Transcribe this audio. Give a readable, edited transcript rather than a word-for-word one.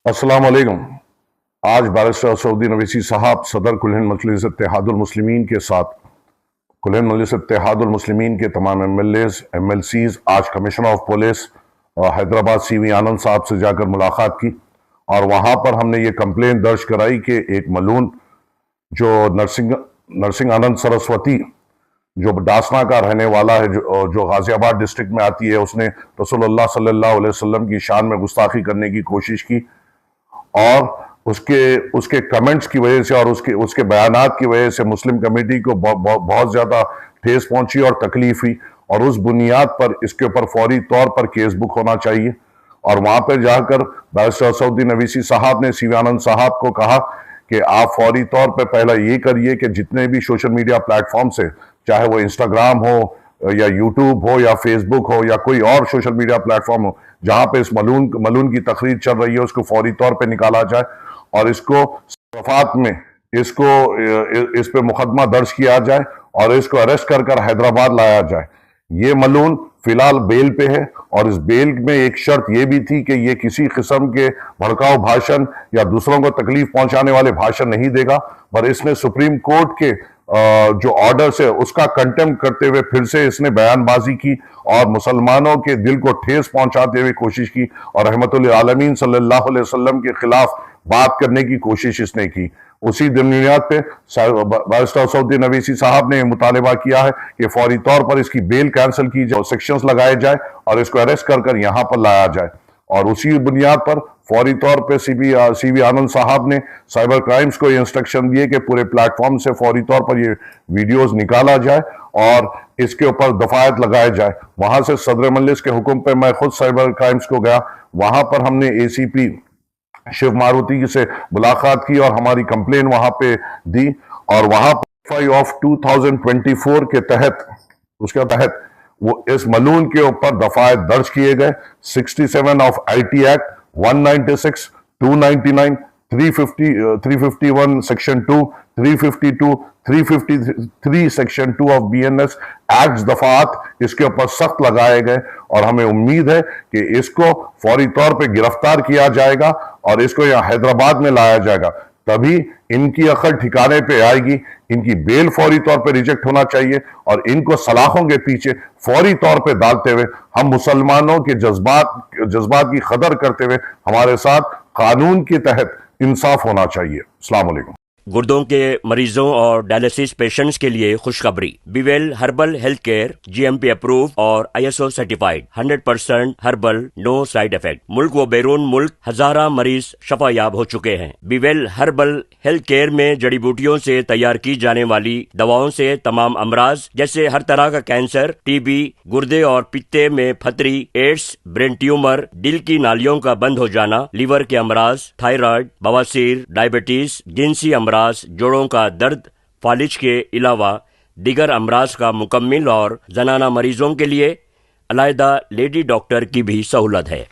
अस्सलाम वालेकुम। आज बैरिस्टर सऊदी नवीसी साहब सदर कुल हिंद मजलिस इत्तेहादुल मुस्लिमीन के साथ कुल हिंद मजलिस इत्तेहादुल मुस्लिमीन के तमाम MLAs MLCs आज commissioner of police Hyderabad CV आनंद साहब से जाकर मुलाकात की और वहाँ पर हमने ये कंप्लेंट दर्ज कराई कि एक मलून जो नरसिंह आनंद सरस्वती जो डासना का रहने वाला है, जो गाजियाबाद डिस्ट्रिक्ट में आती है, उसने रसूलुल्लाह सल्लल्लाहु अलैहि वसल्लम की शान में गुस्ताखी करने की कोशिश की और उसके कमेंट्स की वजह से और उसके बयानात की वजह से मुस्लिम कमेटी को बहुत ज़्यादा ठेस पहुंची और तकलीफ हुई और उस बुनियाद पर इसके ऊपर फौरी तौर पर केस बुक होना चाहिए। और वहाँ पर जाकर बैरिस्टर सऊदी नवीसी साहब ने CV आनंद साहब को कहा कि आप फौरी तौर पर पहला ये करिए कि जितने भी सोशल मीडिया प्लेटफॉर्म से, चाहे वो इंस्टाग्राम हो या यूट्यूब हो या फेसबुक हो या कोई और सोशल मीडिया प्लेटफॉर्म हो, जहाँ पे इस मलून की तकरीर चल रही है, उसको फौरी तौर पे निकाला जाए और इसको सफात में इस पे मुकदमा दर्ज किया जाए और इसको अरेस्ट कर हैदराबाद लाया जाए। ये मलून फिलहाल बेल पे है और इस बेल में एक शर्त ये भी थी कि ये किसी किस्म के भड़काऊ भाषण या दूसरों को तकलीफ पहुंचाने वाले भाषण नहीं देगा, पर इसने सुप्रीम कोर्ट के जो ऑर्डर्स है उसका कंटेम्प्ट करते हुए फिर से इसने बयानबाजी की और मुसलमानों के दिल को ठेस पहुंचाते हुए कोशिश की और रहमतुल आलमीन सल्लल्लाहु अलैहि वसल्लम के खिलाफ बात करने की कोशिश इसने की। उसी बुनियाद पे बैरिस्टर सऊदी नवीसी साहब ने मुतालबा किया है कि फौरी तौर पर इसकी बेल कैंसिल की जाए, सेक्शंस लगाए जाए और इसको अरेस्ट कर यहाँ पर लाया जाए। और उसी बुनियाद पर फौरी तौर पे CV आनंद साहब ने साइबर क्राइम्स को ये इंस्ट्रक्शन दिए कि पूरे प्लेटफॉर्म से फौरी तौर पर ये वीडियोस निकाला जाए और इसके ऊपर दफायत लगाए जाए। वहां से सदर मजलिस के हुक्म पे मैं खुद साइबर क्राइम्स को गया, वहां पर हमने ACP शिव मारुति से मुलाकात की और हमारी कंप्लेन वहां पे दी और वहां पर 5 of 2024 के तहत वो इस मलून के ऊपर दफायत दर्ज किए गए। 67 of IT act, 196, 299, 351 section 2, 352, 353 section 2 of BNS act दफात इसके ऊपर सख्त लगाए गए और हमें उम्मीद है कि इसको फौरी तौर पे गिरफ्तार किया जाएगा और इसको यहाँ हैदराबाद में लाया जाएगा, तभी इनकी अकल ठिकाने पे आएगी। इनकी बेल फौरी तौर पे रिजेक्ट होना चाहिए और इनको सलाखों के पीछे फौरी तौर पे डालते हुए हम मुसलमानों के जज्बात की कदर करते हुए हमारे साथ कानून के तहत इंसाफ होना चाहिए। अस्सलाम वालेकुम। गुर्दों के मरीजों और डायलिसिस पेशेंट्स के लिए खुशखबरी। BeWell herbal health care GMP approve और ISO certified, 100% herbal, no side effect. मुल्क व बैरून मुल्क हजारा मरीज शफायाब हो चुके हैं। बीवेल हर्बल हेल्थ केयर में जड़ी बूटियों से तैयार की जाने वाली दवाओं से तमाम अमराज जैसे हर तरह का कैंसर, TB, गुर्दे और पित्ते में फतरी, एड्स, ब्रेन ट्यूमर, दिल की नालियों का बंद हो जाना, लीवर के अमराज, थायराइड, बवासीर, डायबिटीज, जिनसी अमराज, जोड़ों का दर्द, फालिज के अलावा दिगर अमराज का मुकम्मिल और जनाना मरीजों के लिए अलहदा लेडी डॉक्टर की भी सहूलत है।